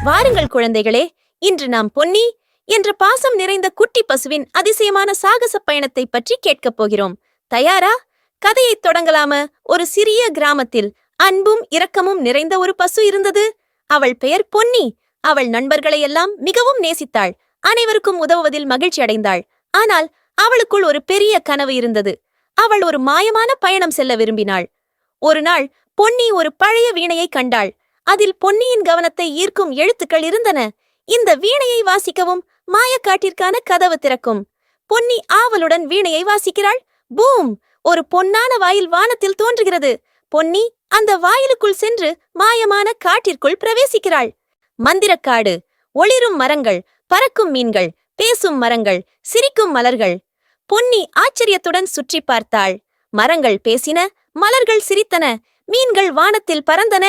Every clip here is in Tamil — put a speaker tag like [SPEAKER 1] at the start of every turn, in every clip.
[SPEAKER 1] வாருங்கள் குழந்தைகளே, இன்று நாம் பொன்னி என்ற பாசம் நிறைந்த குட்டி பசுவின் அதிசயமான சாகச பயணத்தை பற்றி கேட்கப் போகிறோம். தயாரா? கதையைத் தொடங்கலாம? ஒரு சிறிய கிராமத்தில் அன்பும் இரக்கமும் நிறைந்த ஒரு பசு இருந்தது. அவள் பெயர் பொன்னி. அவள் நண்பர்களையெல்லாம் மிகவும் நேசித்தாள். அனைவருக்கும் உதவுவதில் மகிழ்ச்சி அடைந்தாள். ஆனால் அவளுக்குள் ஒரு பெரிய கனவு இருந்தது. அவள் ஒரு மாயமான பயணம் செல்ல விரும்பினாள். ஒரு நாள் பொன்னி ஒரு பழைய வீணையை கண்டாள். அதில் பொன்னியின் கவனத்தை ஈர்க்கும் எழுத்துக்கள் இருந்தன. இந்த வீணையை வாசிக்கவும் மாயக்காட்டிற்கான கதவு திறக்கும். பொன்னி ஆவலுடன் வீணையை வாசிக்கிறாள். பூம்! ஒரு பொன்னான வாயில் வானத்தில் தோன்றுகிறது. பொன்னி அந்த வாயிலுக்குள் சென்று மாயமான காட்டிற்குள் பிரவேசிக்கிறாள். மந்திரக்காடு, ஒளிரும் மரங்கள், பறக்கும் மீன்கள், பேசும் மரங்கள், சிரிக்கும் மலர்கள். பொன்னி ஆச்சரியத்துடன் சுற்றி பார்த்தாள். மரங்கள் பேசின, மலர்கள் சிரித்தன, மீன்கள் வானத்தில் பறந்தன.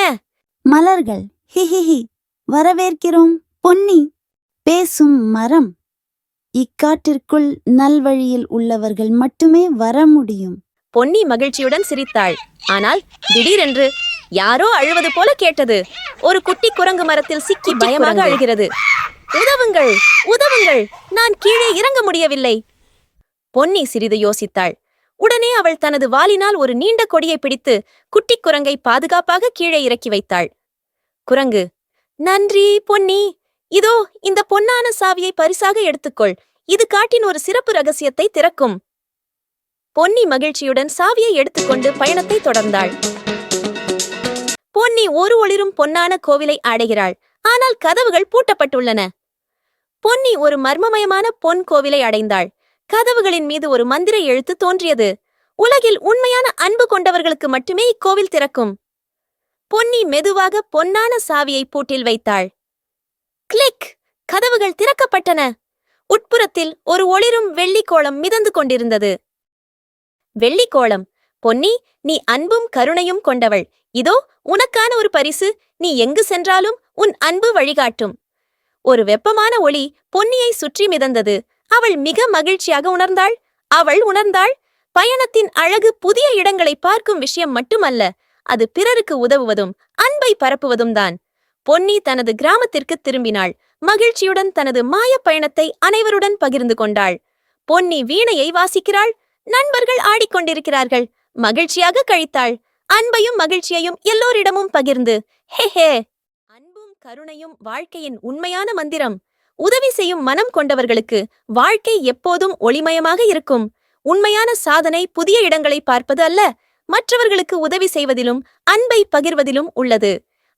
[SPEAKER 2] மலர்கள் ஹிஹிஹி, வரவேற்கிறோம் பொன்னி. பேசும் மரம், இக்காட்டிற்குள் நல்வழியில் உள்ளவர்கள் மட்டுமே வர முடியும்.
[SPEAKER 1] பொன்னி மகிழ்ச்சியுடன் சிரித்தாள். ஆனால் திடீரென்று யாரோ அழுவது போல கேட்டது. ஒரு குட்டி குரங்கு மரத்தில் சிக்கி பயமாக அழுகிறது. உதவுங்கள், உதவுங்கள், நான் கீழே இறங்க முடியவில்லை. பொன்னி சிறிது யோசித்தாள். உடனே அவள் தனது வாலினால் ஒரு நீண்ட கொடியை பிடித்து குட்டி குரங்கை பாதுகாப்பாக கீழே இறக்கி வைத்தாள். குரங்கு, நன்றி பொன்னி. இதோ இந்த பொன்னான சாவியை பரிசாக எடுத்துக்கொள். இது காட்டின் ஒரு சிறப்பு ரகசியத்தை திறக்கும். பொன்னி மகிழ்ச்சியுடன் சாவியை எடுத்துக்கொண்டு பயணத்தை தொடர்ந்தாள். பொன்னி ஒரு ஒளிரும் பொன்னான கோவிலை அடைகிறாள். ஆனால் கதவுகள் பூட்டப்பட்டுள்ளன. பொன்னி ஒரு மர்மமயமான பொன் கோவிலை அடைந்தாள். கதவுகளின் மீது ஒரு மந்திர எழுத்து தோன்றியது. உலகில் உண்மையான அன்பு கொண்டவர்களுக்கு மட்டுமே இக்கோவில் திறக்கும். பொன்னி மெதுவாக பொன்னான சாவியை பூட்டில் வைத்தாள். கிளிக்! கதவுகள் திறக்கப்பட்டன. உட்புறத்தில் ஒரு ஒளிரும் வெள்ளிக்கோளம் மிதந்து கொண்டிருந்தது. வெள்ளிக்கோளம், பொன்னி, நீ அன்பும் கருணையும் கொண்டவள். இதோ உனக்கான ஒரு பரிசு. நீ எங்கு சென்றாலும் உன் அன்பு வழிகாட்டும். ஒரு வெப்பமான ஒளி பொன்னியை சுற்றி மிதந்தது. அவள் மிக மகிழ்ச்சியாக உணர்ந்தாள். அவள் உணர்ந்தாள், பயணத்தின் அழகு புதிய இடங்களை பார்க்கும் விஷயம் மட்டுமல்ல, அது பிறருக்கு உதவுவதும் அன்பை பரப்புவதும் தான். பொன்னி தனது கிராமத்திற்கு திரும்பினாள். மகிழ்ச்சியுடன் தனது மாய பயணத்தை அனைவருடன் பகிர்ந்து கொண்டாள். பொன்னி வீணையை வாசிக்கிறாள். நண்பர்கள் ஆடிக்கொண்டிருக்கிறார்கள். மகிழ்ச்சியாக கழித்தாள். அன்பையும் மகிழ்ச்சியையும் எல்லோரிடமும் பகிர்ந்து ஹே. அன்பும் கருணையும் வாழ்க்கையின் உண்மையான மந்திரம். உதவி செய்யும் மனம் கொண்டவர்களுக்கு வாழ்க்கை எப்போதும் ஒளிமயமாக இருக்கும். உண்மையான சாதனை புதிய இடங்களை பார்ப்பது அல்ல, மற்றவர்களுக்கு உதவி செய்வதிலும் அன்பை பகிர்வதிலும் உள்ளது.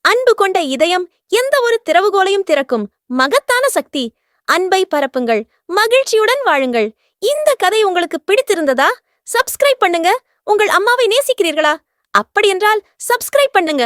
[SPEAKER 1] அன்பு கொண்ட இதயம் எந்த ஒரு திறவுகோலையும் திறக்கும் மகத்தான சக்தி. அன்பை பரப்புங்கள், மகிழ்ச்சியுடன் வாழுங்கள். இந்த கதை உங்களுக்கு பிடித்திருந்ததா? சப்ஸ்கிரைப் பண்ணுங்க. உங்கள் அம்மாவை நேசிக்கிறீர்களா? அப்படியென்றால் சப்ஸ்கிரைப் பண்ணுங்க.